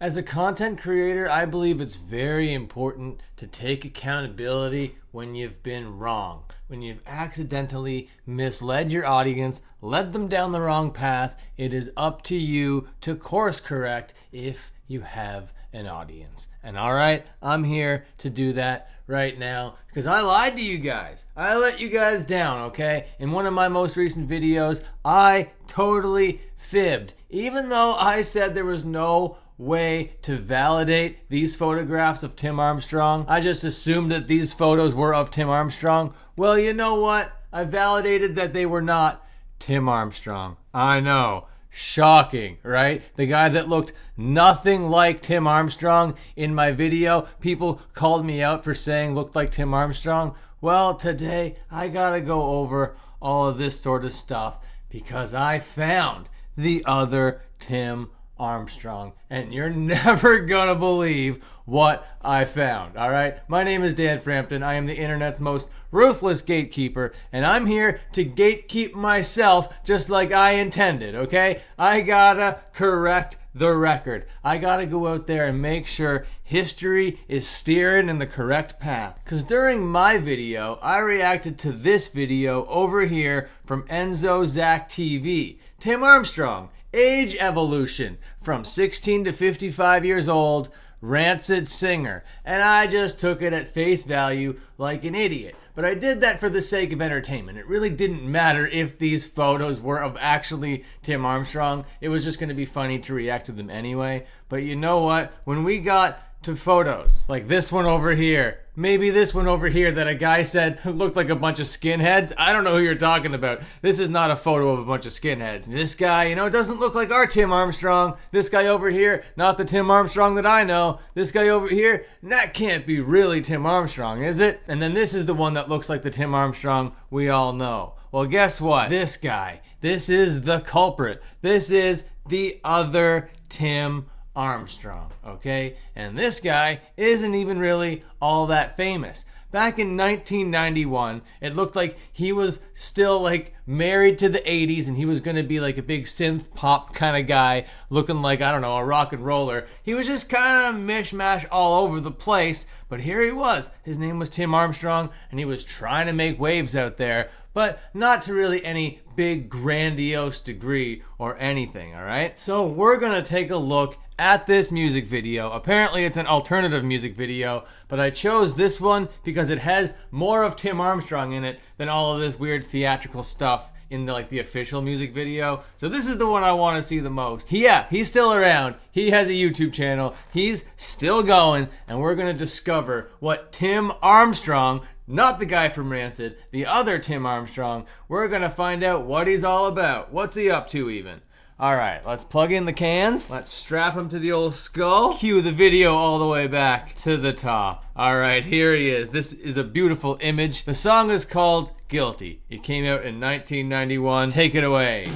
As a content creator, I believe it's very important to take accountability when you've been wrong, when you've accidentally misled your audience, led them down the wrong path. It is up to you to course correct if you have an audience. And all right, I'm here to do that right now because I lied to you guys. I let you guys down, okay? In one of my most recent videos, I totally fibbed. Even though I said there was no way to validate these photographs of Tim Armstrong, I just assumed that these photos were of Tim Armstrong. Well, you know what? I validated that they were not Tim Armstrong. I know. Shocking, right? The guy that looked nothing like Tim Armstrong in my video, people called me out for saying looked like Tim Armstrong. Well, today I gotta go over all of this sort of stuff because I found the other Tim Armstrong, and you're never gonna believe what I found. All right, my name is Dan Frampton. I am the internet's most ruthless gatekeeper, and I'm here to gatekeep myself just like I intended. Okay, I gotta correct the record. I gotta go out there and make sure history is steering in the correct path. Because during my video, I reacted to this video over here from Enzo Zach TV. Tim Armstrong, age evolution from 16 to 55 years old, Rancid singer. And I just took it at face value like an idiot. But I did that for the sake of entertainment. It really didn't matter if these photos were of actually Tim Armstrong. It was just going to be funny to react to them anyway. But you know what? When we got to photos like this one over here, maybe this one over here that a guy said looked like a bunch of skinheads. I don't know who you're talking about. This is not a photo of a bunch of skinheads. This guy, you know, doesn't look like our Tim Armstrong. This guy over here, not the Tim Armstrong that I know. This guy over here, that can't be really Tim Armstrong, is it? And then this is the one that looks like the Tim Armstrong we all know. Well, guess what? This guy, this is the culprit. This is the other Tim Armstrong, okay? And this guy isn't even really all that famous. Back in 1991, it looked like he was still like married to the 80s and he was going to be like a big synth pop kind of guy looking like, I don't know, a rock and roller. He was just kind of mishmash all over the place, but here he was. His name was Tim Armstrong and he was trying to make waves out there, but not to really any big grandiose degree or anything, all right? So we're going to take a look at this music video. Apparently it's an alternative music video, but I chose this one because it has more of Tim Armstrong in it than all of this weird theatrical stuff in the official music video. So this is the one I want to see the most. He's still around. He has a YouTube channel. He's still going, and we're going to discover what Tim Armstrong, not the guy from Rancid, the other Tim Armstrong, we're going to find out what he's all about. What's he up to even? All right, let's plug in the cans. Let's strap him to the old skull. Cue the video all the way back to the top. All right, here he is. This is a beautiful image. The song is called Guilty. It came out in 1991. Take it away.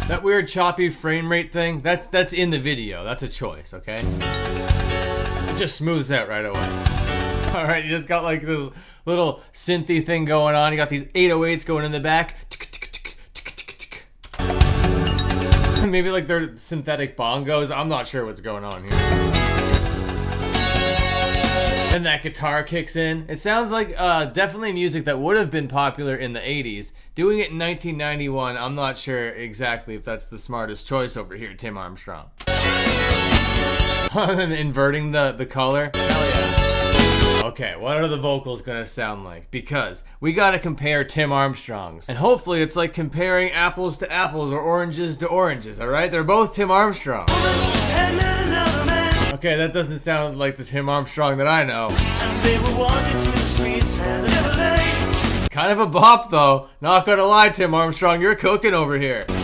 That weird choppy frame rate thing, that's in the video. That's a choice, okay? It just smooths out right away. All right, you just got like this little synthy thing going on. You got these 808s going in the back. Maybe like they're synthetic bongos. I'm not sure what's going on here. And that guitar kicks in. It sounds like definitely music that would have been popular in the 80s. Doing it in 1991, I'm not sure exactly if that's the smartest choice over here, Tim Armstrong. And inverting the color. Hell yeah. Okay, what are the vocals gonna sound like? Because we gotta compare Tim Armstrongs. And hopefully it's like comparing apples to apples or oranges to oranges, alright? They're both Tim Armstrong. Okay, that doesn't sound like the Tim Armstrong that I know. And they were walking through the streets and kind of a bop though. Not gonna lie, Tim Armstrong, you're cooking over here. I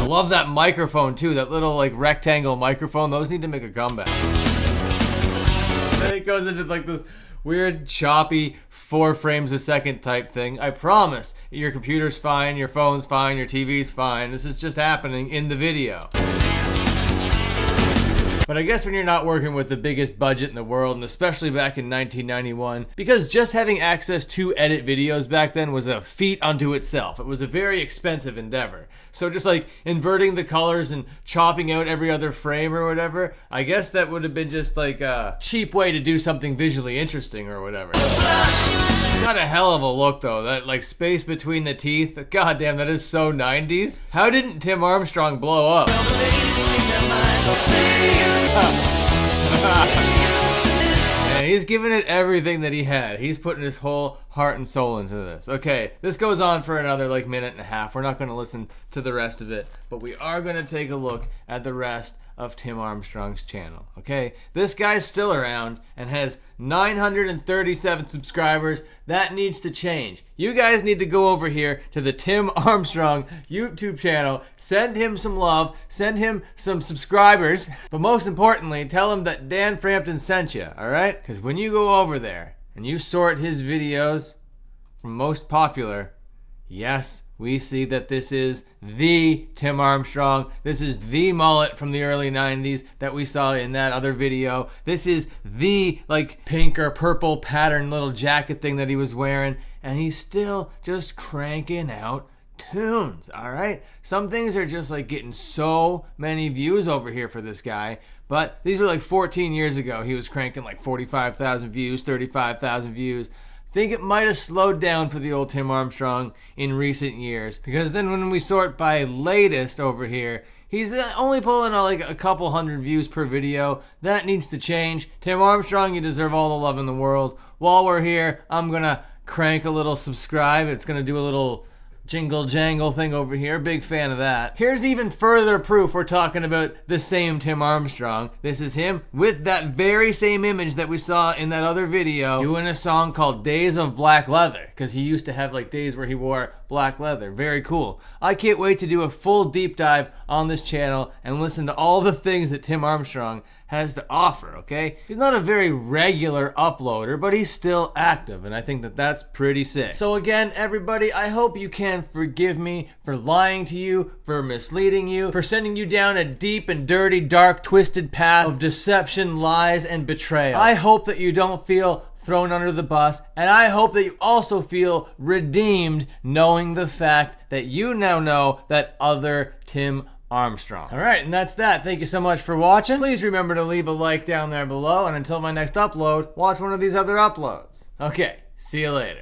love that microphone too, that little like rectangle microphone. Those need to make a comeback. Then it goes into like this weird choppy 4 frames a second type thing. I promise your computer's fine, your phone's fine, your TV's fine. This is just happening in the video. But I guess when you're not working with the biggest budget in the world, and especially back in 1991, because just having access to edit videos back then was a feat unto itself. It was a very expensive endeavor. So just like inverting the colors and chopping out every other frame or whatever, I guess that would have been just like a cheap way to do something visually interesting or whatever. It's got a hell of a look though, that like space between the teeth. God damn, that is so 90s. How didn't Tim Armstrong blow up? Man, he's giving it everything that he had. He's putting his whole heart and soul into this. Okay, this goes on for another like minute and a half. We're not going to listen to the rest of it, but we are going to take a look at the rest of Tim Armstrong's channel. Okay, this guy's still around and has 937 subscribers. That needs to change. You guys need to go over here to the Tim Armstrong YouTube channel, send him some love, send him some subscribers, but most importantly, tell him that Dan Frampton sent you, all right? Because when you go over there and you sort his videos from most popular, yes, we see that this is the Tim Armstrong. This is the mullet from the early 90s that we saw in that other video. This is the like pink or purple pattern little jacket thing that he was wearing. And he's still just cranking out tunes, all right? Some things are just like getting so many views over here for this guy. But these were like 14 years ago. He was cranking like 45,000 views, 35,000 views. Think it might have slowed down for the old Tim Armstrong in recent years, because then when we sort by latest over here, he's only pulling out like a couple hundred views per video. That needs to change. Tim Armstrong, you deserve all the love in the world. While we're here, I'm gonna crank a little subscribe. It's gonna do a little jingle jangle thing over here. Big fan of that. Here's even further proof we're talking about the same Tim Armstrong. This is him with that very same image that we saw in that other video doing a song called Days of Black Leather, because he used to have like days where he wore black leather. Very cool. I can't wait to do a full deep dive on this channel and listen to all the things that Tim Armstrong has to offer, okay? He's not a very regular uploader, but he's still active, and I think that that's pretty sick. So again, everybody, I hope you can forgive me for lying to you, for misleading you, for sending you down a deep and dirty, dark, twisted path of deception, lies, and betrayal. I hope that you don't feel thrown under the bus, and I hope that you also feel redeemed knowing the fact that you now know that other Tim Armstrong. All right, and that's that. Thank you so much for watching. Please remember to leave a like down there below, and until my next upload, watch one of these other uploads. Okay, see you later.